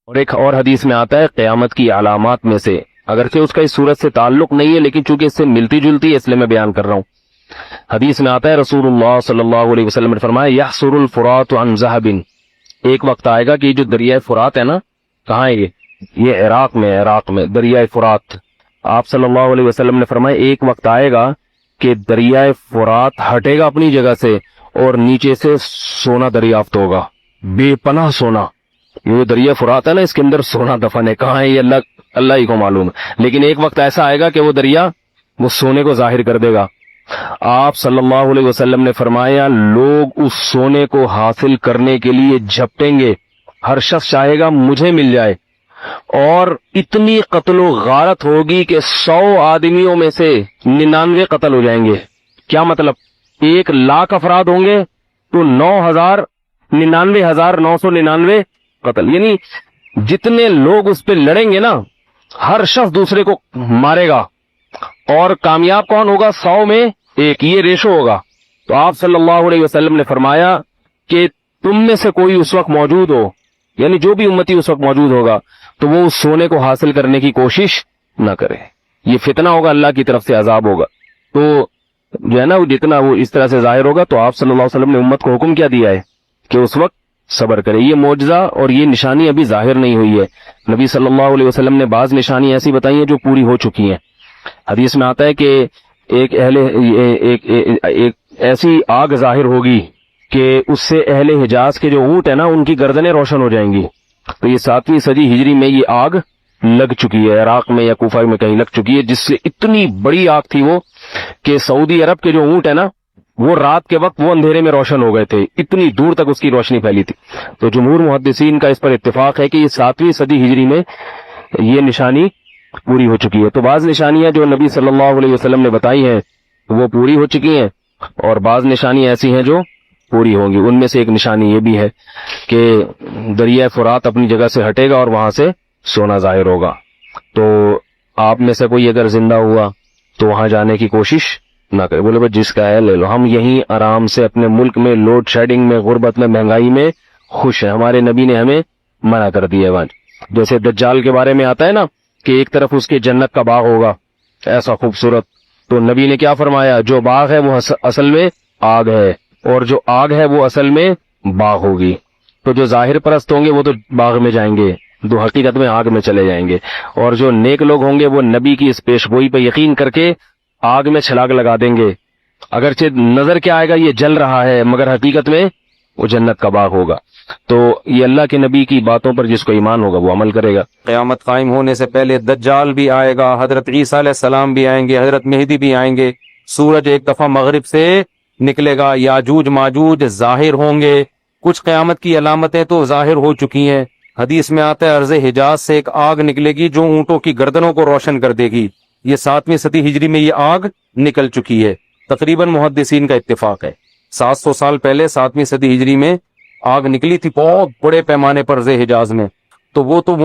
اور ایک اور حدیث میں آتا ہے قیامت کی علامات میں سے، اگرچہ اس کا اس صورت سے تعلق نہیں ہے لیکن چونکہ اس سے ملتی جلتی ہے اس لیے میں بیان کر رہا ہوں۔ حدیث میں آتا ہے رسول اللہ صلی اللہ علیہ وسلم نے فرمایا یحصر الفرات عن ذہب، ایک وقت آئے گا کہ یہ جو دریائے فرات ہے نا، کہاں ہے یہ عراق میں دریائے فرات۔ آپ صلی اللہ علیہ وسلم نے فرمایا ایک وقت آئے گا کہ دریائے فرات ہٹے گا اپنی جگہ سے اور نیچے سے سونا دریافت ہوگا، بے پناہ سونا۔ یہ دریا فرات ہے نا، اس کے اندر سونا دفن ہے، کہاں ہے یہ اللہ ہی کو معلوم ہے، لیکن ایک وقت ایسا آئے گا کہ وہ دریا وہ سونے کو ظاہر کر دے گا۔ آپ صلی اللہ علیہ وسلم نے فرمایا لوگ اس سونے کو حاصل کرنے کے لیے جھپٹیں گے، ہر شخص چاہے گا مجھے مل جائے، اور اتنی قتل و غارت ہوگی کہ 100 آدمیوں میں سے 99 قتل ہو جائیں گے۔ کیا مطلب؟ 1,00,000 افراد ہوں گے تو 99,999 قتل، یعنی جتنے لوگ اس پہ لڑیں گے نا ہر شخص دوسرے کو مارے گا، اور کامیاب کون ہوگا؟ 100 میں 1، یہ ریشو ہوگا۔ تو آپ صلی اللہ علیہ وسلم نے فرمایا کہ تم میں سے کوئی اس وقت موجود ہو، یعنی جو بھی امتی اس وقت موجود ہوگا تو وہ اس سونے کو حاصل کرنے کی کوشش نہ کرے، یہ فتنہ ہوگا، اللہ کی طرف سے عذاب ہوگا۔ تو جو ہے نا وہ جتنا وہ اس طرح سے ظاہر ہوگا، تو آپ صلی اللہ علیہ وسلم نے امت کو حکم کیا دیا ہے کہ اس وقت صبر کرے۔ یہ معجزہ اور یہ نشانی ابھی ظاہر نہیں ہوئی ہے، نبی صلی اللہ علیہ وسلم نے بعض نشانی ایسی بتائی ہیں جو پوری ہو چکی ہیں۔ حدیث میں آتا ہے کہ ایک ایسی آگ ظاہر ہوگی کہ اس سے اہل حجاز کے جو اونٹ ہیں نا ان کی گردنیں روشن ہو جائیں گی۔ تو یہ 7ویں صدی ہجری میں یہ آگ لگ چکی ہے، عراق میں یا کوفہ میں کہیں لگ چکی ہے، جس سے اتنی بڑی آگ تھی وہ کہ سعودی عرب کے جو اونٹ ہیں نا وہ رات کے وقت وہ اندھیرے میں روشن ہو گئے تھے، اتنی دور تک اس کی روشنی پھیلی تھی۔ تو جمہور محدثین کا اس پر اتفاق ہے کہ یہ 7ویں صدی ہجری میں یہ نشانی پوری ہو چکی ہے۔ تو بعض نشانیاں جو نبی صلی اللہ علیہ وسلم نے بتائی ہیں وہ پوری ہو چکی ہیں، اور بعض نشانی ایسی ہیں جو پوری ہوں گی۔ ان میں سے ایک نشانی یہ بھی ہے کہ دریائے فرات اپنی جگہ سے ہٹے گا اور وہاں سے سونا ظاہر ہوگا۔ تو آپ میں سے کوئی اگر زندہ ہوا تو وہاں جانے کی کوشش نہ کرے، بولے بھائی جس کا ہے لے لو، ہم یہیں آرام سے اپنے ملک میں لوڈ شیڈنگ میں، غربت میں، مہنگائی میں خوش ہیں۔ ہمارے نبی نے ہمیں منع کر دیا ہے وہاں، جیسے دجال کے بارے میں آتا ہے نا کہ ایک طرف اس کے جنت کا باغ ہوگا ایسا خوبصورت، تو نبی نے کیا فرمایا؟ جو باغ ہے وہ اصل میں آگ ہے، اور جو آگ ہے وہ اصل میں باغ ہوگی۔ تو جو ظاہر پرست ہوں گے وہ تو باغ میں جائیں گے، دو حقیقت میں آگ میں چلے جائیں گے، اور جو نیک لوگ ہوں گے وہ نبی کی اس پیش گوئی پہ یقین کر کے آگ میں چھلاگ لگا دیں گے، اگرچہ نظر کیا آئے گا یہ جل رہا ہے مگر حقیقت میں وہ جنت کا باغ ہوگا۔ تو یہ اللہ کے نبی کی باتوں پر جس کو ایمان ہوگا وہ عمل کرے گا۔ قیامت قائم ہونے سے پہلے دجال بھی آئے گا، حضرت عیسیٰ علیہ السلام بھی آئیں گے، حضرت مہدی بھی آئیں گے، سورج ایک دفعہ مغرب سے نکلے گا، یاجوج ماجوج ظاہر ہوں گے۔ کچھ قیامت کی علامتیں تو ظاہر ہو چکی ہیں، حدیث میں آتا ہے عرض حجاز سے ایک آگ نکلے گی جو اونٹوں کی گردنوں کو روشن کر دے گی۔ یہ 7ویں صدی ہجری میں یہ آگ نکل چکی ہے، تقریباً محدثین کا اتفاق ہے 700 سال پہلے 7ویں صدی ہجری میں آگ نکلی تھی بہت بڑے پیمانے پر عرض حجاز میں، تو وہ تو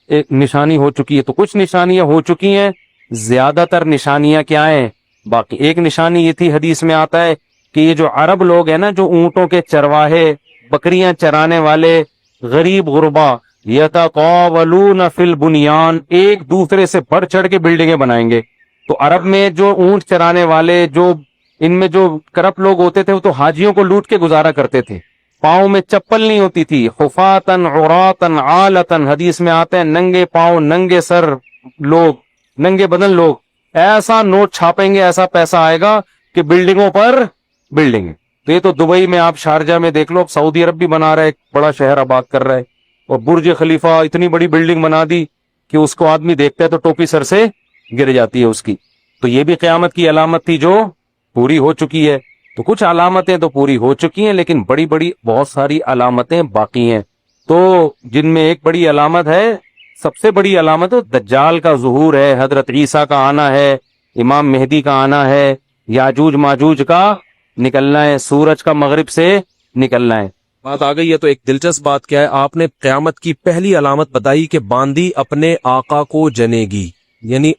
ایک نشانی ہو چکی ہے۔ تو کچھ نشانیاں ہو چکی ہیں، زیادہ تر نشانیاں کیا ہیں باقی؟ ایک نشانی یہ تھی، حدیث میں آتا ہے کہ یہ جو عرب لوگ ہیں نا، جو اونٹوں کے چرواہے، بکریاں چرانے والے غریب غربا، یتقاولون فی البنیان، ایک دوسرے سے بڑھ چڑھ کے بلڈنگیں بنائیں گے۔ تو عرب میں جو اونٹ چرانے والے، جو ان میں جو کرپٹ لوگ ہوتے تھے وہ تو حاجیوں کو لوٹ کے گزارا کرتے تھے، پاؤں میں چپل نہیں ہوتی تھی، خفاتن عوراتن عالتن، حدیث میں آتے ہیں ننگے پاؤں ننگے سر لوگ، ننگے بدن لوگ، ایسا نوٹ چھاپیں گے، ایسا پیسہ آئے گا کہ بلڈنگوں پر بلڈنگ۔ تو یہ تو دبئی میں، آپ شارجہ میں دیکھ لو، اب سعودی عرب بھی بنا رہا ہے، ایک بڑا شہر آباد کر رہا ہے، اور برج خلیفہ اتنی بڑی بلڈنگ بنا دی کہ اس کو آدمی دیکھتا ہے تو ٹوپی سر سے گر جاتی ہے اس کی۔ تو یہ بھی قیامت کی علامت تھی جو پوری ہو چکی ہے۔ تو کچھ علامتیں تو پوری ہو چکی ہیں، لیکن بڑی بڑی بہت ساری علامتیں باقی ہیں، تو جن میں ایک بڑی علامت ہے، سب سے بڑی علامت دجال کا ظہور ہے، حضرت عیسیٰ کا آنا ہے، امام مہدی کا آنا ہے، یاجوج ماجوج کا نکلنا ہے، سورج کا مغرب سے نکلنا ہے۔ بات آ گئی ہے تو ایک دلچسپ بات کیا ہے، آپ نے قیامت کی پہلی علامت بتائی کہ باندی اپنے آقا کو جنے گی، یعنی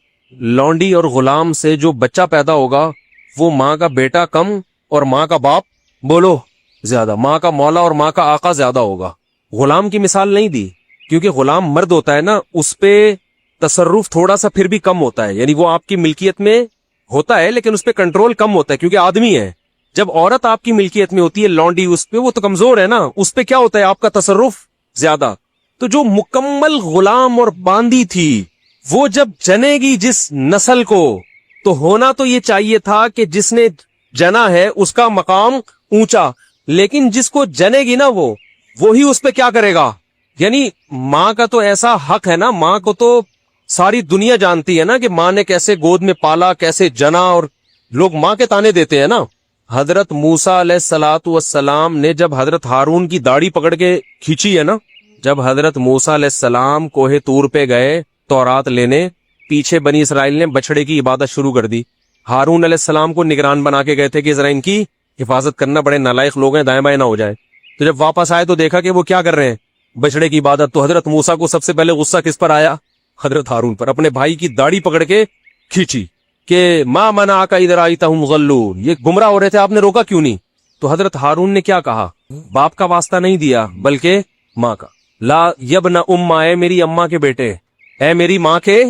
لونڈی اور غلام سے جو بچہ پیدا ہوگا وہ ماں کا بیٹا کم اور ماں کا باپ بولو زیادہ، ماں کا مولا اور ماں کا آقا زیادہ ہوگا۔ غلام کی مثال نہیں دی، کیونکہ غلام مرد ہوتا ہے نا, اس پہ تصرف تھوڑا سا پھر بھی کم ہوتا ہے, یعنی وہ آپ کی ملکیت میں ہوتا ہے لیکن اس پہ کنٹرول کم ہوتا ہے کیونکہ آدمی ہے. جب عورت آپ کی ملکیت میں ہوتی ہے, لونڈی اس پہ, وہ تو کمزور ہے نا, اس پہ کیا ہوتا ہے آپ کا تصرف زیادہ. تو جو مکمل غلام اور باندی تھی وہ جب جنے گی جس نسل کو, تو ہونا تو یہ چاہیے تھا کہ جس نے جنا ہے اس کا مقام اونچا, لیکن جس کو جنے گی نا وہی اس پہ کیا کرے گا. یعنی ماں کا تو ایسا حق ہے نا, ماں کو تو ساری دنیا جانتی ہے نا کہ ماں نے کیسے گود میں پالا, کیسے جنا, اور لوگ ماں کے تانے دیتے ہیں نا. حضرت موسیٰ علیہ الصلوۃ والسلام نے جب حضرت ہارون کی داڑھی پکڑ کے کھینچی ہے نا, جب حضرت موسیٰ علیہ السلام کوہ طور پہ گئے تورات لینے, پیچھے بنی اسرائیل نے بچڑے کی عبادت شروع کر دی. ہارون علیہ السلام کو نگران بنا کے گئے تھے کہ ذرا ان کی حفاظت کرنا, بڑے نالائق لوگ ہیں, دائیں بائیں نہ ہو جائے. تو جب واپس آئے تو دیکھا کہ وہ کیا کر رہے ہیں, بچڑے کی عبادت. تو حضرت موسیٰ کو سب سے پہلے غصہ کس پر آیا؟ حضرت ہارون پر. اپنے بھائی کی داڑھی پکڑ کے کھینچی کہ ما منعک اذ رأیتہم ضلوا, یہ گمراہ ہو رہے تھے, آپ نے روکا کیوں نہیں؟ تو حضرت ہارون نے کیا کہا, باپ کا واسطہ نہیں دیا بلکہ ماں کا. لا یبن اماں, اے میری اماں کے بیٹے, اے میری ماں کے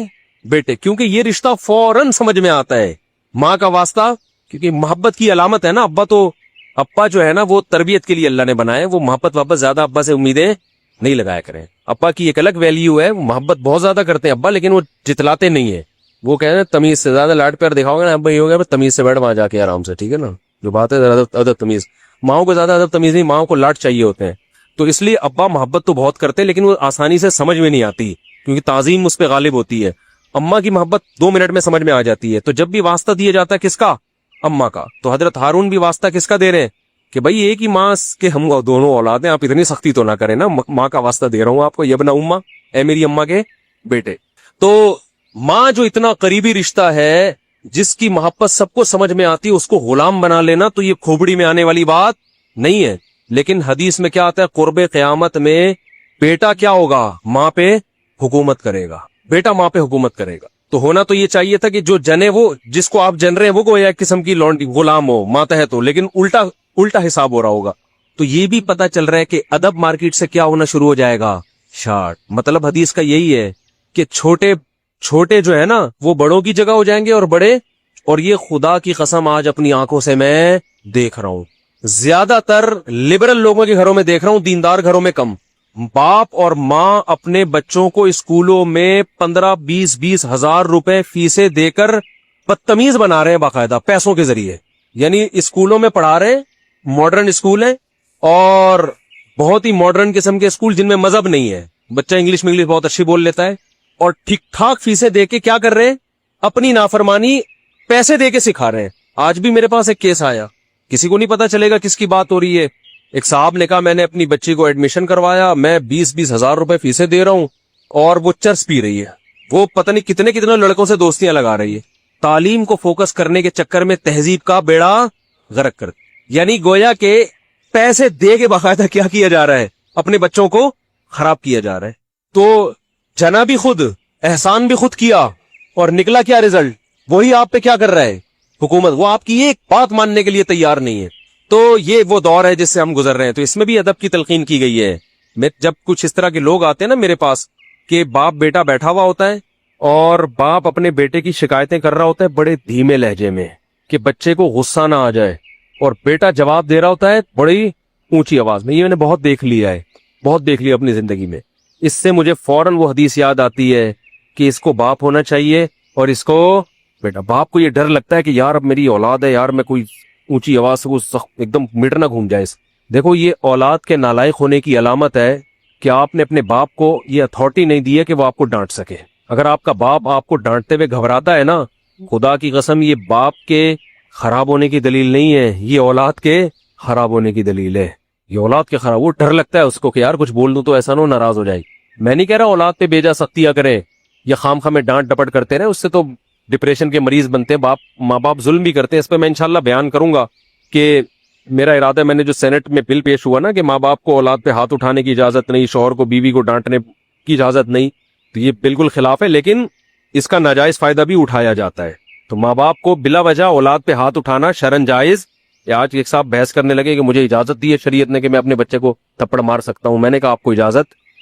بیٹے, کیونکہ یہ رشتہ فوراً سمجھ میں آتا ہے, ماں کا واسطہ, کیونکہ محبت کی علامت ہے نا. ابا جو ہے نا وہ تربیت کے لیے اللہ نے بنائے, وہ محبت واپس زیادہ ابا سے امیدیں نہیں لگایا کریں. ابا کی ایک الگ ویلیو ہے, محبت بہت زیادہ کرتے ہیں ابا, لیکن وہ جتلاتے نہیں ہیں. وہ کہہ رہے ہیں تمیز سے, زیادہ لاڈ پیار دکھاؤ گے نا ابا, یہ ہو گیا تمیز سے بیٹھ وہاں جا کے آرام سے, ٹھیک ہے نا. جو بات ہے ادب تمیز, ماؤں کو زیادہ ادب تمیز نہیں, ماؤں کو لاڈ چاہیے ہوتے ہیں. تو اس لیے ابا محبت تو بہت کرتے ہیں لیکن وہ آسانی سے سمجھ میں نہیں آتی کیونکہ تعظیم اس پہ غالب ہوتی ہے. اماں کی محبت 2 منٹ میں سمجھ میں آ جاتی ہے. تو جب بھی واسطہ دیا جاتا ہے کس کا, اماں کا, تو حضرت ہارون بھی واسطہ کس کا دے رہے ہیں کہ بھائی ایک ہی ماں کے ہم دونوں اولاد ہیں, آپ اتنی سختی تو نہ کریں نا, ماں کا واسطہ دے رہا ہوں آپ کو, یبنا اماں, اے میری اماں کے بیٹے. تو ماں جو اتنا قریبی رشتہ ہے, جس کی محبت سب کو سمجھ میں آتی ہے, اس کو غلام بنا لینا تو یہ کھوپڑی میں آنے والی بات نہیں ہے. لیکن حدیث میں کیا آتا ہے, قرب قیامت میں بیٹا کیا ہوگا, ماں پہ حکومت کرے گا, بیٹا ماں پہ حکومت کرے گا. تو ہونا تو یہ چاہیے تھا کہ جو جنے, وہ جس کو آپ جن رہے ہیں وہ کوئی ایک قسم کی لونڈی غلام ہو, ماتحت ہو, لیکن الٹا حساب ہو رہا ہوگا. تو یہ بھی پتا چل رہا ہے کہ ادب مارکیٹ سے کیا ہونا شروع ہو جائے گا, شارٹ. مطلب حدیث کا یہی ہے کہ چھوٹے جو ہے نا وہ بڑوں کی جگہ ہو جائیں گے, اور بڑے, اور یہ خدا کی قسم آج اپنی آنکھوں سے میں دیکھ رہا ہوں, زیادہ تر لبرل لوگوں کے گھروں میں دیکھ رہا ہوں, دیندار گھروں میں کم. باپ اور ماں اپنے بچوں کو اسکولوں میں 15-20 ہزار روپے فیسیں دے کر بدتمیز بنا رہے ہیں باقاعدہ پیسوں کے ذریعے. یعنی اسکولوں میں پڑھا رہے ہیں, ماڈرن اسکول ہیں, اور بہت ہی ماڈرن قسم کے اسکول جن میں مذہب نہیں ہے, بچہ انگلش بہت اچھی بول لیتا ہے, اور ٹھیک ٹھاک فیسیں دے کے کیا کر رہے ہیں, اپنی نافرمانی پیسے دے کے سکھا رہے ہیں. آج بھی میرے پاس ایک کیس آیا, کسی کو نہیں پتا چلے گا کس کی بات ہو رہی ہے. ایک صاحب نے کہا میں نے اپنی بچی کو ایڈمیشن کروایا, میں 20 ہزار روپے فیسیں دے رہا ہوں, اور وہ چرس پی رہی ہے, وہ پتہ نہیں کتنے لڑکوں سے دوستیاں لگا رہی ہے. تعلیم کو فوکس کرنے کے چکر میں تہذیب کا بیڑا غرق کر, یعنی گویا کہ پیسے دے کے باقاعدہ کیا کیا جا رہا ہے, اپنے بچوں کو خراب کیا جا رہا ہے. تو جنا بھی خود, احسان بھی خود کیا, اور نکلا کیا رزلٹ, وہی آپ پہ کیا کر رہا ہے حکومت, وہ آپ کی ایک بات ماننے کے لیے تیار نہیں ہے. تو یہ وہ دور ہے جس سے ہم گزر رہے ہیں. تو اس میں بھی ادب کی تلقین کی گئی ہے. جب کچھ اس طرح کے لوگ آتے ہیں نا میرے پاس, کہ باپ بیٹا بیٹھا ہوا ہوتا ہے اور باپ اپنے بیٹے کی شکایتیں کر رہا ہوتا ہے بڑے دھیمے لہجے میں کہ بچے کو غصہ نہ آ جائے, اور بیٹا جواب دے رہا ہوتا ہے بڑی اونچی آواز میں. یہ میں نے بہت دیکھ لیا اپنی زندگی میں. اس سے مجھے فوراً وہ حدیث یاد آتی ہے کہ اس کو باپ ہونا چاہیے اور اس کو بیٹا. باپ کو یہ ڈر لگتا ہے کہ یار اب میری اولاد ہے, یار میں کوئی اونچی آواز سے وہ ایک دم میٹر نہ گھوم جائے. دیکھو یہ اولاد کے نالائق ہونے کی علامت ہے کہ آپ نے اپنے باپ کو یہ اتھارٹی نہیں دی ہے کہ وہ آپ کو ڈانٹ سکے. اگر آپ کا باپ آپ کو ڈانٹتے ہوئے گھبراتا ہے نا, خدا کی قسم یہ باپ کے خراب ہونے کی دلیل نہیں ہے, یہ اولاد کے خراب ہونے کی دلیل ہے. یہ اولاد کے خراب, وہ ڈر لگتا ہے اس کو کہ یار کچھ بول دوں تو ایسا نہ ہو ناراض ہو جائے. میں نہیں کہہ رہا اولاد پہ بیجا سختیاں کریں یا خام خامے ڈانٹ ڈپٹ کرتے رہے, اس سے تو ڈپریشن کے مریض بنتے ہیں. ماں باپ ظلم بھی کرتے ہیں. اس پہ میں انشاءاللہ بیان کروں گا کہ میرا ارادہ ہے, میں نے جو سینٹ میں بل پیش ہوا نا کہ ماں باپ کو اولاد پہ ہاتھ اٹھانے کی اجازت نہیں, شوہر کو بیوی کو ڈانٹنے کی اجازت نہیں, تو یہ بالکل خلاف ہے, لیکن اس کا ناجائز فائدہ بھی اٹھایا جاتا ہے. تو ماں باپ کو بلا وجہ اولاد پہ ہاتھ اٹھانا شرعن جائز. آج ایک صاحب بحث کرنے لگے کہ مجھے اجازت دی ہے شریعت نے کہ میں اپنے بچے کو تھپڑ مار سکتا ہوں. میں نے کہا آپ کو اجازت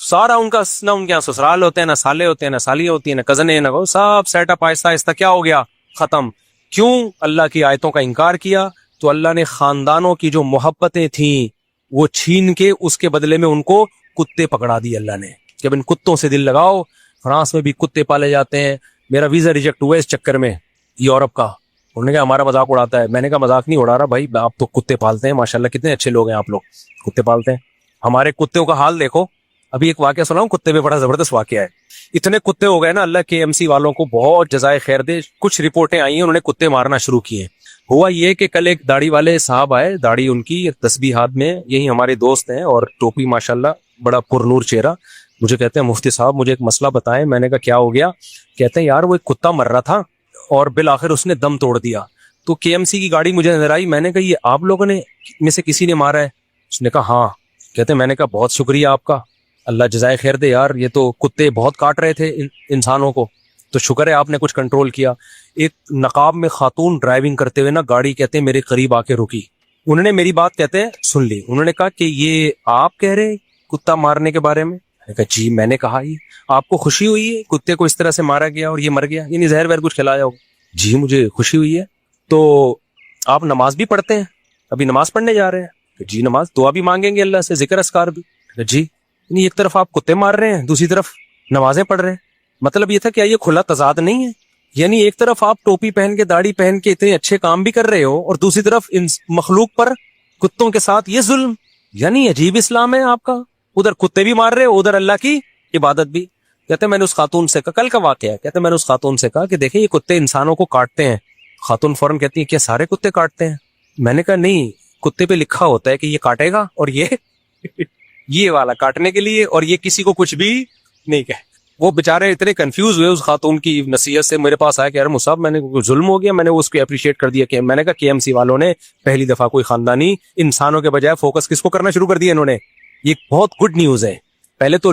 سارا ان کا نہ ان کے یہاں سسرال ہوتے ہیں، نہ سالے ہوتے ہیں، نہ سالیاں ہوتی ہیں، نہ کزنیں، نہ سب سیٹ اپ آہستہ آہستہ کیا ہو گیا، ختم. کیوں؟ اللہ کی آیتوں کا انکار کیا. تو اللہ نے خاندانوں کی جو محبتیں تھیں وہ چھین کے اس کے بدلے میں ان کو کتے پکڑا دی اللہ نے کہ اب ان کتوں سے دل لگاؤ. فرانس میں بھی کتے پالے جاتے ہیں. میرا ویزا ریجیکٹ ہوا اس چکر میں یورپ کا. انہوں نے کہا ہمارا مذاق اڑاتا ہے. میں نے کہا مذاق نہیں اڑا رہا بھائی، آپ تو کتے پالتے ہیں، ماشاءاللہ کتنے اچھے لوگ ہیں آپ لوگ، کتے پالتے ہیں. ہمارے کتوں کا حال دیکھو. ابھی ایک واقعہ سناؤں کتے پہ، بڑا زبردست واقعہ ہے. اتنے کتے ہو گئے نا، اللہ کے ایم سی والوں کو بہت جزائے خیر دے. کچھ رپورٹیں آئی ہیں انہوں نے کتے مارنا شروع کیے. ہوا یہ کہ کل ایک داڑھی والے صاحب آئے، داڑھی ان کی تسبیح ہاتھ میں، یہی ہمارے دوست ہیں، اور ٹوپی ماشاءاللہ، بڑا پرنور چہرہ. مجھے کہتے ہیں مفتی صاحب مجھے ایک مسئلہ بتائیں. میں نے کہا کیا ہو گیا؟ کہتے ہیں یار وہ ایک کتا مر رہا تھا اور بالآخر اس نے دم توڑ دیا. تو کے ایم سی کی گاڑی مجھے نظر آئی. میں نے کہا یہ آپ لوگوں نے میں سے کسی نے مارا ہے؟ اس نے کہا ہاں. کہتے ہیں میں نے کہا بہت شکریہ آپ کا، اللہ جزائے خیر دے یار، یہ تو کتے بہت کاٹ رہے تھے انسانوں کو، تو شکر ہے آپ نے کچھ کنٹرول کیا. ایک نقاب میں خاتون ڈرائیونگ کرتے ہوئے نا گاڑی کہتے ہیں میرے قریب آ کے رکی. انہوں نے میری بات کہتے ہیں سن لی. انہوں نے کہا کہ یہ آپ کہہ رہے کتا مارنے کے بارے میں؟ میں نے کہا جی. میں نے کہا یہ آپ کو خوشی ہوئی ہے کتے کو اس طرح سے مارا گیا اور یہ مر گیا، یعنی زہر وہر کچھ کھلایا ہو؟ جی مجھے خوشی ہوئی ہے. تو آپ نماز بھی پڑھتے ہیں؟ ابھی نماز پڑھنے جا رہے ہیں؟ جی نماز، دعا بھی مانگیں گے اللہ سے، ذکر اذکار بھی؟ جی. یعنی ایک طرف آپ کتے مار رہے ہیں، دوسری طرف نمازیں پڑھ رہے ہیں. مطلب یہ تھا کہ یہ کھلا تضاد نہیں ہے؟ یعنی ایک طرف آپ ٹوپی پہن کے داڑھی پہن کے اتنے اچھے کام بھی کر رہے ہو اور دوسری طرف ان مخلوق پر کتوں کے ساتھ یہ ظلم. یعنی عجیب اسلام ہے آپ کا. ادھر کتے بھی مار رہے ہو، ادھر اللہ کی عبادت بھی. کہتے میں نے اس خاتون سے کہا، کل کا واقعہ ہے، کہتے میں نے اس خاتون سے کہا کہ دیکھیں یہ کتے انسانوں کو کاٹتے ہیں. خاتون فوراً کہتی ہے کیا سارے کتے کاٹتے ہیں؟ میں نے کہا نہیں، کتے پہ لکھا ہوتا ہے کہ یہ کاٹے گا اور یہ والا کاٹنے کے لیے، اور یہ کسی کو کچھ بھی نہیں کہے. وہ بےچارے اتنے کنفیوز ہوئے اس خاتون کی نصیحت سے، میرے پاس آیا کہ یار مصعب میں نے ظلم ہو گیا. میں نے اس کو اپریشیٹ کر دیا کہ میں نے کہا کے ایم سی والوں نے پہلی دفعہ کوئی خاندانی انسانوں کے بجائے فوکس کس کو کرنا شروع کر دیا انہوں نے. یہ بہت گڈ نیوز ہے. پہلے تو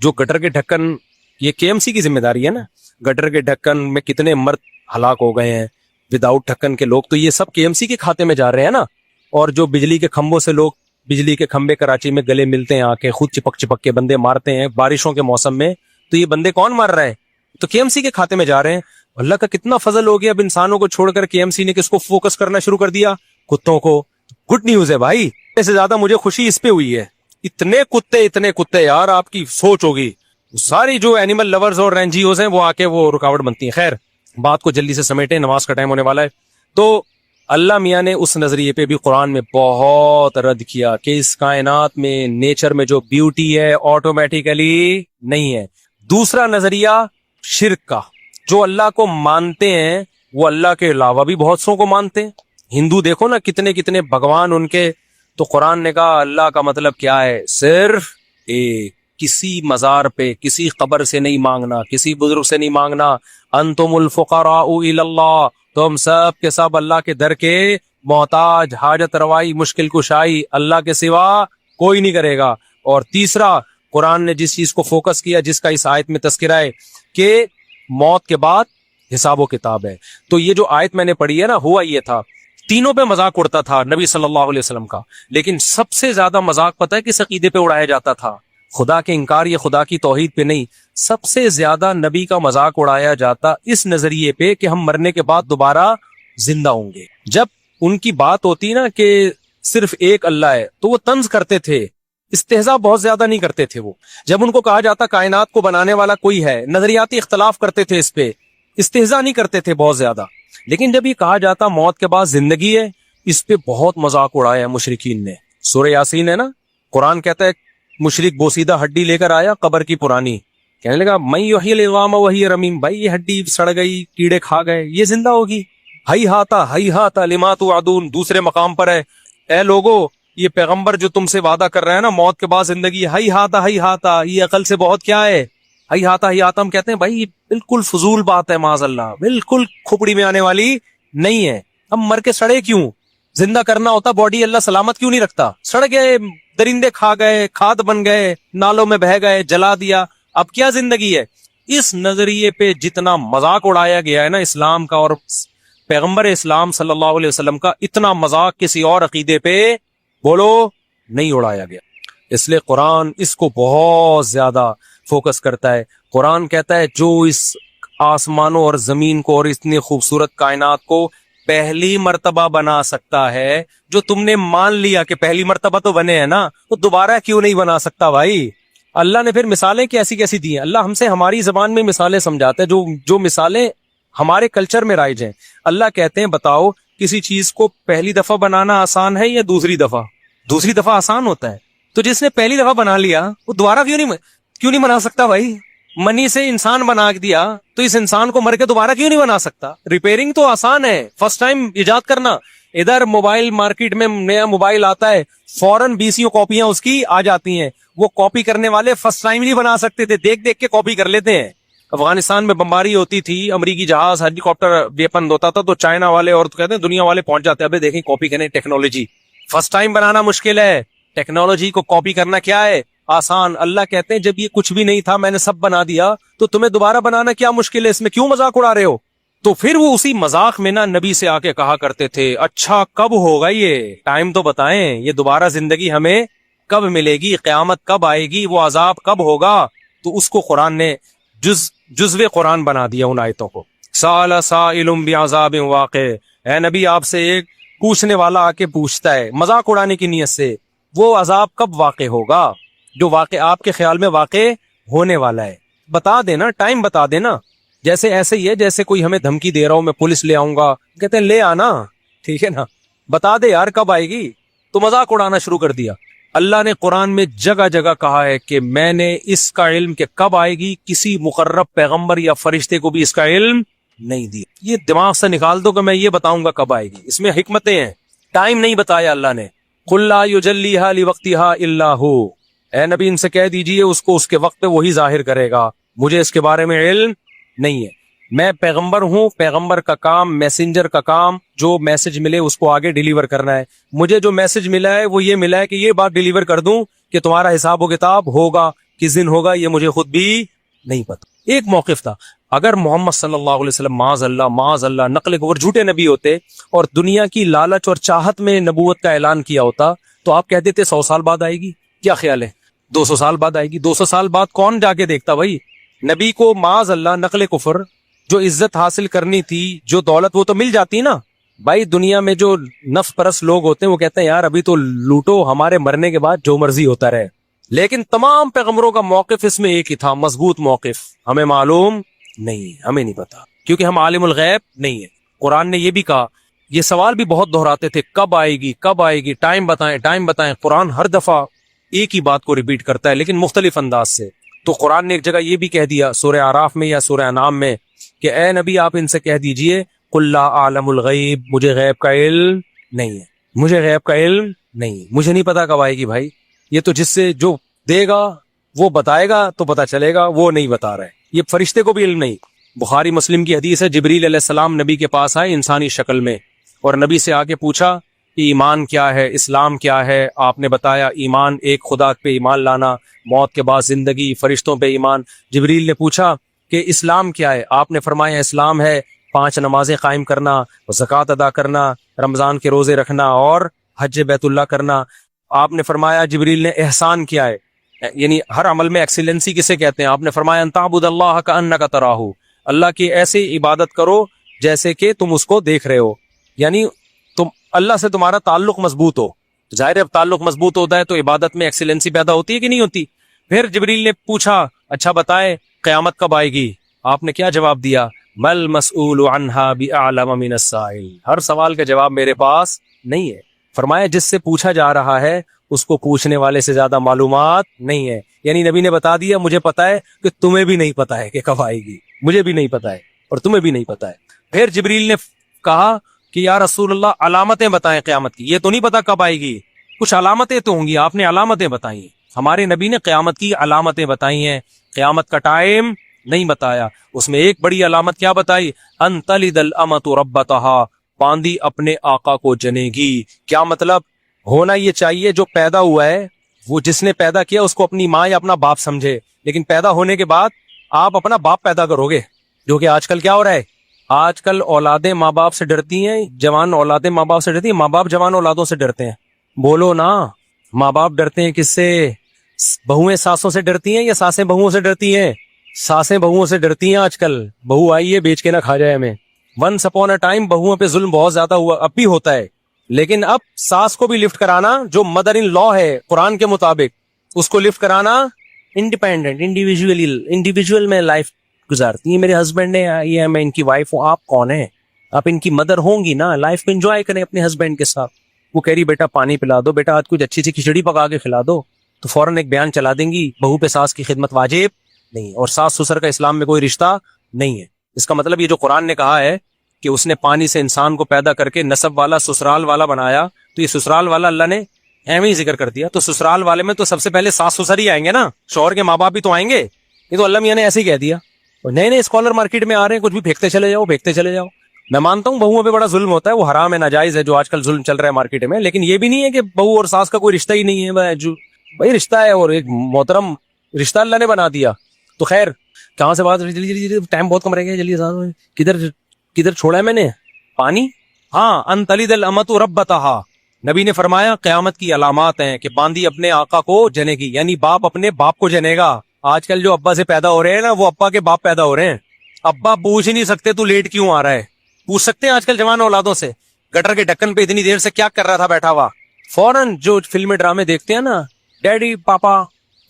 جو گٹر کے ڈھکن، یہ کے ایم سی کی ذمہ داری ہے نا، گٹر کے ڈھکن میں کتنے مرد ہلاک ہو گئے ہیں وداؤٹ ڈھکن کے لوگ، تو یہ سب کے ایم سی کے کھاتے میں جا رہے ہیں نا. اور جو بجلی کے کھمبوں سے لوگ، بجلی کے کھمبے کراچی میں گلے ملتے ہیں آ کے، خود چپک چپک کے بندے مارتے ہیں بارشوں کے موسم میں، تو یہ بندے کون مار رہا ہے؟ تو کے ایم سی کے کھاتے میں جا رہے ہیں. اللہ کا کتنا فضل ہو گیا، اب انسانوں کو چھوڑ کر کے ایم سی نے کس کو فوکس کرنا شروع کر دیا؟ کتوں کو. گڈ نیوز ہے بھائی. اس سے زیادہ مجھے خوشی اس پہ ہوئی ہے. اتنے کتے یار، آپ کی سوچ ہوگی ساری جو اینیمل لورز اور این جی اوز ہیں وہ آ کے وہ رکاوٹ بنتی ہیں. خیر بات کو جلدی سے سمیٹیں، نماز کا ٹائم ہونے والا ہے. تو اللہ میاں نے اس نظریے پہ بھی قرآن میں بہت رد کیا کہ اس کائنات میں نیچر میں جو بیوٹی ہے آٹومیٹیکلی نہیں ہے. دوسرا نظریہ شرک کا، جو اللہ کو مانتے ہیں وہ اللہ کے علاوہ بھی بہت سو کو مانتے ہیں. ہندو دیکھو نا کتنے کتنے بھگوان ان کے. تو قرآن نے کہا اللہ کا مطلب کیا ہے؟ صرف ایک، کسی مزار پہ کسی قبر سے نہیں مانگنا، کسی بزرگ سے نہیں مانگنا. انتم الفقراء الی اللہ، تم سب کے سب اللہ کے در کے محتاج، حاجت روائی، مشکل کشائی اللہ کے سوا کوئی نہیں کرے گا. اور تیسرا، قرآن نے جس چیز کو فوکس کیا، جس کا اس آیت میں تذکرہ ہے کہ موت کے بعد حساب و کتاب ہے. تو یہ جو آیت میں نے پڑھی ہے نا، ہوا یہ تھا تینوں پہ مذاق اڑتا تھا نبی صلی اللہ علیہ وسلم کا، لیکن سب سے زیادہ مذاق پتہ ہے کس عقیدے پہ اڑایا جاتا تھا؟ خدا کے انکار یا خدا کی توحید پہ نہیں. سب سے زیادہ نبی کا مذاق اڑایا جاتا اس نظریے پہ کہ ہم مرنے کے بعد دوبارہ زندہ ہوں گے. جب ان کی بات ہوتی نا کہ صرف ایک اللہ ہے تو وہ طنز کرتے تھے، استہزاء بہت زیادہ نہیں کرتے تھے وہ. جب ان کو کہا جاتا کائنات کو بنانے والا کوئی ہے، نظریاتی اختلاف کرتے تھے، اس پہ استہزاء نہیں کرتے تھے بہت زیادہ. لیکن جب یہ کہا جاتا موت کے بعد زندگی ہے، اس پہ بہت مذاق اڑایا ہے مشرکین نے. سورہ یاسین ہے نا، قرآن کہتا ہے مشرک بوسیدہ ہڈی لے کر آیا قبر کی پرانی، کہنے لگا میں یحیی العظام وہی رمیم، بھائی یہ ہڈی سڑ گئی، کیڑے کھا گئے، یہ زندہ ہوگی. ہئی ہاتا لما توعدون دوسرے مقام پر ہے، اے لوگو یہ پیغمبر جو تم سے وعدہ کر رہا ہے نا موت کے بعد زندگی، ہئی ہاتا یہ عقل سے بہت کیا ہے؟ ہئی ہاتا ہم کہتے ہیں بھائی یہ بالکل فضول بات ہے، معاذ اللہ، بالکل کھپڑی میں آنے والی نہیں ہے. ہم مر کے سڑے کیوں؟ زندہ کرنا ہوتا باڈی اللہ سلامت کیوں نہیں رکھتا؟ سڑ گئے، درندے کھا گئے، کھاد بن گئے، نالوں میں بہہ گئے، جلا دیا، اب کیا زندگی ہے؟ اس نظریے پہ جتنا مذاق اڑایا گیا ہے نا اسلام کا اور پیغمبر اسلام صلی اللہ علیہ وسلم کا، اتنا مذاق کسی اور عقیدے پہ بولو نہیں اڑایا گیا. اس لیے قرآن اس کو بہت زیادہ فوکس کرتا ہے. قرآن کہتا ہے جو اس آسمانوں اور زمین کو اور اتنی خوبصورت کائنات کو پہلی مرتبہ بنا سکتا ہے، جو تم نے مان لیا کہ پہلی مرتبہ تو بنے ہیں نا، تو دوبارہ کیوں نہیں بنا سکتا بھائی؟ اللہ نے پھر مثالیں کیسی کیسی دی ہیں. اللہ ہم سے ہماری زبان میں مثالیں سمجھاتا ہے، جو مثالیں ہمارے کلچر میں رائج ہیں. اللہ کہتے ہیں بتاؤ کسی چیز کو پہلی دفعہ بنانا آسان ہے یا دوسری دفعہ؟ دوسری دفعہ آسان ہوتا ہے. تو جس نے پہلی دفعہ بنا لیا وہ دوبارہ کیوں نہیں بنا سکتا بھائی؟ منی سے انسان بنا دیا تو اس انسان کو مر کے دوبارہ کیوں نہیں بنا سکتا؟ ریپیئرنگ تو آسان ہے، فرسٹ ٹائم ایجاد کرنا. ادھر موبائل مارکیٹ میں نیا موبائل آتا ہے، فوراً 20 کاپیاں اس کی آ جاتی ہیں. وہ کاپی کرنے والے فرسٹ ٹائم نہیں بنا سکتے تھے، دیکھ دیکھ کے کاپی کر لیتے ہیں. افغانستان میں بمباری ہوتی تھی، امریکی جہاز ہیلی کاپٹر ویپن ہوتا تھا، تو چائنا والے اور کہتے ہیں دنیا والے پہنچ جاتے ہیں، ابھی دیکھیں کاپی کریں ٹیکنالوجی. فرسٹ ٹائم بنانا مشکل ہے، ٹیکنالوجی کو کاپی کرنا کیا ہے؟ آسان. اللہ کہتے ہیں جب یہ کچھ بھی نہیں تھا میں نے سب بنا دیا، تو تمہیں دوبارہ بنانا کیا مشکل ہے؟ اس میں کیوں مذاق اڑا رہے ہو؟ تو پھر وہ اسی مذاق میں نا نبی سے آ کے کہا کرتے تھے اچھا کب ہوگا یہ؟ ٹائم تو بتائیں، یہ دوبارہ زندگی ہمیں کب ملے گی؟ قیامت کب آئے گی؟ وہ عذاب کب ہوگا؟ تو اس کو قرآن نے جزو قرآن بنا دیا ان آیتوں کو. سال سائل بعذاب واقع. اے نبی آپ سے ایک پوچھنے والا آ کے پوچھتا ہے مذاق اڑانے کی نیت سے، وہ عذاب کب واقع ہوگا جو واقع آپ کے خیال میں واقع ہونے والا ہے؟ بتا دینا، ٹائم بتا دینا. جیسے ایسے ہی ہے جیسے کوئی ہمیں دھمکی دے رہا ہوں میں پولیس لے آؤں گا، کہتے ہیں لے آنا، ٹھیک ہے نا، بتا دے یار کب آئے گی. تو مذاق اڑانا شروع کر دیا. اللہ نے قرآن میں جگہ جگہ کہا ہے کہ میں نے اس کا علم کہ کب آئے گی کسی مقرب پیغمبر یا فرشتے کو بھی اس کا علم نہیں دیا. یہ دماغ سے نکال دو کہ میں یہ بتاؤں گا کب آئے گی، اس میں حکمتیں ہیں. ٹائم نہیں بتایا اللہ نے. قل لا یجلیھا لوقتھا الا ہو. اے نبی ان سے کہہ دیجئے اس کو اس کے وقت پہ وہی ظاہر کرے گا، مجھے اس کے بارے میں علم نہیں ہے. میں پیغمبر ہوں، پیغمبر کا کام، میسنجر کا کام جو میسج ملے اس کو آگے ڈیلیور کرنا ہے. مجھے جو میسج ملا ہے وہ یہ ملا ہے کہ یہ بات ڈیلیور کر دوں کہ تمہارا حساب و کتاب ہوگا، کس دن ہوگا یہ مجھے خود بھی نہیں پتا. ایک موقف تھا، اگر محمد صلی اللہ علیہ وسلم معاذ اللہ نقل گور جھوٹے نبی ہوتے اور دنیا کی لالچ اور چاہت میں نبوت کا اعلان کیا ہوتا تو آپ کہہ دیتے 100 سال بعد آئے گی. کیا خیال ہے 200 سال بعد آئے گی؟ 200 سال بعد کون جا کے دیکھتا بھائی؟ نبی کو معاذ اللہ نقل کفر، جو عزت حاصل کرنی تھی، جو دولت، وہ تو مل جاتی نا بھائی. دنیا میں جو نفس پرست لوگ ہوتے ہیں وہ کہتے ہیں یار ابھی تو لوٹو، ہمارے مرنے کے بعد جو مرضی ہوتا رہے. لیکن تمام پیغمبروں کا موقف اس میں ایک ہی تھا، مضبوط موقف. ہمیں معلوم نہیں، ہمیں نہیں پتا، کیونکہ ہم عالم الغیب نہیں ہیں. قرآن نے یہ بھی کہا، یہ سوال بھی بہت دہراتے تھے کب آئے گی کب آئے گی، ٹائم بتائیں ٹائم بتائیں. قرآن ہر دفعہ ایک ہی بات کو ریپیٹ کرتا ہے لیکن مختلف انداز سے. تو قرآن نے ایک جگہ یہ بھی کہہ دیا سورہ اعراف میں یا سورہ انعام میں کہ اے نبی آپ ان سے کہہ دیجئے قل لا اعلم الغیب، مجھے غیب کا علم نہیں ہے، مجھے غیب کا علم نہیں ہے، مجھے نہیں پتا کب آئے گی. بھائی یہ تو جس سے جو دے گا وہ بتائے گا تو پتا چلے گا، وہ نہیں بتا رہا ہے. یہ فرشتے کو بھی علم نہیں. بخاری مسلم کی حدیث ہے، جبریل علیہ السلام نبی کے پاس آئے انسانی شکل میں اور نبی سے آگے پوچھا کہ ایمان کیا ہے، اسلام کیا ہے. آپ نے بتایا ایمان ایک خدا پہ ایمان لانا، موت کے بعد زندگی، فرشتوں پہ ایمان. جبریل نے پوچھا کہ اسلام کیا ہے، آپ نے فرمایا اسلام ہے 5 نمازیں قائم کرنا، زکوٰۃ ادا کرنا، رمضان کے روزے رکھنا اور حج بیت اللہ کرنا. آپ نے فرمایا جبریل نے احسان کیا ہے، یعنی ہر عمل میں ایکسیلنسی کسے کہتے ہیں؟ آپ نے فرمایا ان تعبد اللہ کأنک تراہ، اللہ کی ایسے عبادت کرو جیسے کہ تم اس کو دیکھ رہے ہو، یعنی تم اللہ سے تمہارا تعلق مضبوط ہو. ظاہر ہے تعلق مضبوط ہوتا ہے تو عبادت میں ایکسیلنسی پیدا ہوتی ہے کہ نہیں ہوتی. پھر جبریل نے پوچھا اچھا بتائے قیامت کب آئے گی؟ آپ نے کیا جواب دیا؟ مل مسئول عنہا بعلم من السائل، ہر سوال کا جواب میرے پاس نہیں ہے. فرمایا جس سے پوچھا جا رہا ہے اس کو پوچھنے والے سے زیادہ معلومات نہیں ہے. یعنی نبی نے بتا دیا مجھے پتا ہے کہ تمہیں بھی نہیں پتا ہے کہ کب آئے گی، مجھے بھی نہیں پتا ہے اور تمہیں بھی نہیں پتا ہے. پھر جبریل نے کہا کہ یا رسول اللہ علامتیں بتائیں قیامت کی، یہ تو نہیں پتا کب آئے گی، کچھ علامتیں تو ہوں گی، آپ نے علامتیں بتائی ہیں. ہمارے نبی نے قیامت کی علامتیں بتائی ہیں، قیامت کا ٹائم نہیں بتایا. اس میں ایک بڑی علامت کیا بتائی؟ ان تلد الامۃ ربتہا، باندی اپنے آقا کو جنے گی. کیا مطلب؟ ہونا یہ چاہیے جو پیدا ہوا ہے وہ جس نے پیدا کیا اس کو اپنی ماں یا اپنا باپ سمجھے، لیکن پیدا ہونے کے بعد آپ اپنا باپ پیدا کرو گے، جو کہ آج کل کیا ہو رہا ہے؟ آج کل اولادیں ماں باپ سے ڈرتی ہیں، جوان اولادیں ماں باپ سے ڈرتی ہیں، ماں باپ جوان اولادوں سے ڈرتے ہیں. بولو نا، ماں باپ ڈرتے ہیں کس سے؟ بہویں ساسوں سے ڈرتی ہیں یا ساسیں بہوؤں سے ڈرتی ہیں؟ ساسیں بہوؤں سے ڈرتی ہیں آج کل. بہو آئی ہے بیچ کے نہ کھا جائے ہمیں. ونس اپون اے ٹائم بہوؤں پہ ظلم بہت زیادہ ہوا, اب بھی ہوتا ہے, لیکن اب ساس کو بھی لفٹ کرانا, جو مدر ان لا ہے قرآن کے مطابق, اس کو لفٹ کرانا. انڈیپینڈنٹ انڈیویجول میں لائف گزارتی ہیں. میرے ہسبینڈ نے یہ ہے, میں ان کی وائف ہوں, آپ کون ہیں؟ آپ ان کی مدر ہوں گی نا, لائف کو انجوائے کریں اپنے ہسبینڈ کے ساتھ. وہ کہہ رہی بیٹا پانی پلا دو, بیٹا آج کچھ اچھی سی کھچڑی پکا کے کھلا دو, تو فوراً ایک بیان چلا دیں گی بہو پہ ساس کی خدمت واجب نہیں, اور ساس سسر کا اسلام میں کوئی رشتہ نہیں ہے. اس کا مطلب یہ جو قرآن نے کہا ہے کہ اس نے پانی سے انسان کو پیدا کر کے نسب والا سسرال والا بنایا, تو یہ سسرال والا اللہ نے ایویں ہی ذکر کر دیا. تو سسرال والے میں تو سب سے پہلے ساس سسر ہی آئیں گے نا, شوہر کے ماں باپ بھی تو آئیں گے. یہ تو اللہ میاں نے ایسے ہی کہہ دیا. اور نئے نئے اسکالر مارکیٹ میں آ رہے ہیں, کچھ بھی پھینکتے چلے جاؤ بھیکتے چلے جاؤ. میں مانتا ہوں بہوؤں پہ بڑا ظلم ہوتا ہے, وہ حرام ہے, ناجائز ہے جو آج کل ظلم چل رہا ہے مارکیٹ میں, لیکن یہ بھی نہیں ہے کہ بہو اور ساس کا کوئی رشتہ ہی نہیں ہے. بھائی رشتہ ہے, اور ایک محترم رشتہ اللہ نے بنا دیا. تو خیر کہاں سے بات, جلدی ٹائم بہت کم رہ گیا, جلدی کدھر چھوڑا ہے میں نے پانی. ہاں, ان تلد الامۃ ربتہا, نبی نے فرمایا قیامت کی علامات ہیں کہ باندی اپنے آقا کو جنے گی, یعنی باپ اپنے باپ کو جنے گا. آج کل جو ابا سے پیدا ہو رہے ہیں نا, وہ ابا کے باپ پیدا ہو رہے ہیں. ابا پوچھ ہی نہیں سکتے تو لیٹ کیوں آ رہا ہے, پوچھ سکتے ہیں آج کل جوان اولادوں سے, گٹر کے ڈھکن پہ اتنی دیر سے کیا کر رہا تھا بیٹھا ہوا. فوراً جو فلمیں ڈرامے دیکھتے ہیں نا, ڈیڈی پاپا,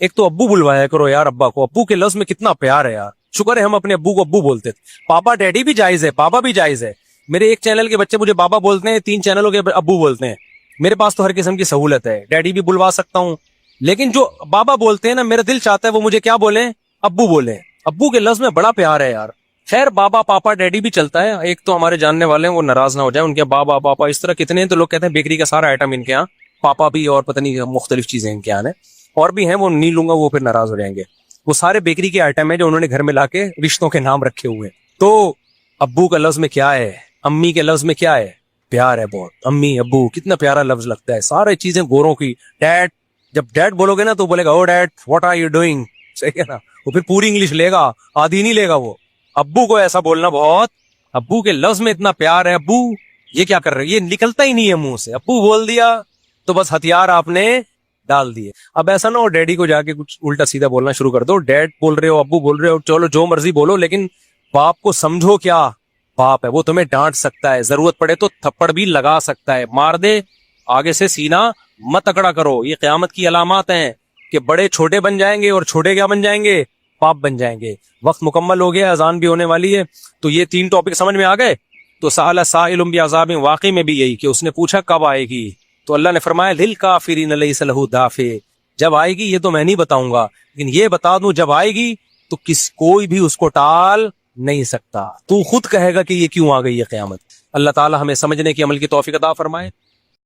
ایک تو ابو بلوایا کرو یار ابا کو. ابو کے لفظ میں کتنا پیار ہے یار, شکر ہے ہم اپنے ابو کو ابو بولتے تھے. پاپا ڈیڈی بھی جائز ہے, پاپا بھی جائز ہے. میرے ایک چینل کے بچے مجھے بابا بولتے ہیں, 3 چینلوں کے ابو بولتے ہیں. میرے پاس تو ہر قسم کی سہولت ہے, ڈیڈی بھی بلوا سکتا ہوں, لیکن جو بابا بولتے ہیں نا, میرا دل چاہتا ہے وہ مجھے کیا بولیں, ابو بولیں. ابو کے لفظ میں بڑا پیار ہے یار. خیر بابا پاپا ڈیڈی بھی چلتا ہے. ایک تو ہمارے جاننے والے ہیں, وہ ناراض نہ ہو جائیں, ان کے بابا پاپا اس طرح کتنے ہیں, تو لوگ کہتے ہیں بیکری کا سارا آئٹم ان کے یہاں, پاپا بھی اور پتہ نہیں مختلف چیزیں ان کے یہاں ہیں, اور بھی ہیں, وہ نہیں لوں گا, وہ پھر ناراض ہو جائیں گے. وہ سارے بیکری کے آئٹم ہیں جو انہوں نے گھر میں لا کے رشتوں کے نام رکھے ہوئے. تو ابو کا لفظ میں کیا ہے, امی کے لفظ میں کیا ہے, پیار ہے بہت. امی ابو کتنا پیارا لفظ لگتا ہے. سارے چیزیں گوروں کی. ڈیڈ, جب ڈیڈ بولو گے نا تو بولے گا oh dad what are you doing, صحیح ہے نا. وہ پھر پوری انگلش لے گا, آدھی نہیں لے گا وہ. ابو کو ایسا بولنا بہت, ابو کے لفظ میں اتنا پیار ہے. ابو یہ کیا کر رہے, یہ نکلتا ہی نہیں ہے منہ سے. ابو بول دیا تو بس ہتھیار آپ نے ڈال دیے. اب ایسا نہ ہو ڈیڈی کو جا کے کچھ الٹا سیدھا بولنا شروع کر دو. ڈیڈ بول رہے ہو, ابو بول رہے ہو, چلو جو مرضی بولو, لیکن باپ کو سمجھو. کیا باپ ہے, وہ تمہیں ڈانٹ سکتا ہے, ضرورت پڑے تو تھپڑ بھی لگا سکتا ہے, مار دے, آگے سے سینہ مت اکڑا کرو. یہ قیامت کی علامات ہیں کہ بڑے چھوٹے بن جائیں گے, اور چھوٹے کیا بن جائیں گے, پاپ بن جائیں گے. وقت مکمل ہو گیا, اذان بھی ہونے والی ہے, تو یہ 3 ٹاپک سمجھ میں آ گئے. تو سأل سائل بعذاب واقعی میں بھی یہی کہ اس نے پوچھا کب آئے گی, تو اللہ نے فرمایا للکافرین لیس لہ دافع, جب آئے گی یہ تو میں نہیں بتاؤں گا, لیکن یہ بتا دوں جب آئے گی تو کوئی بھی اس کو ٹال نہیں سکتا. تو خود کہے گا کہ یہ کیوں آ گئی ہے قیامت. اللہ تعالی ہمیں سمجھنے کی عمل کی توفیق عطا فرمائے.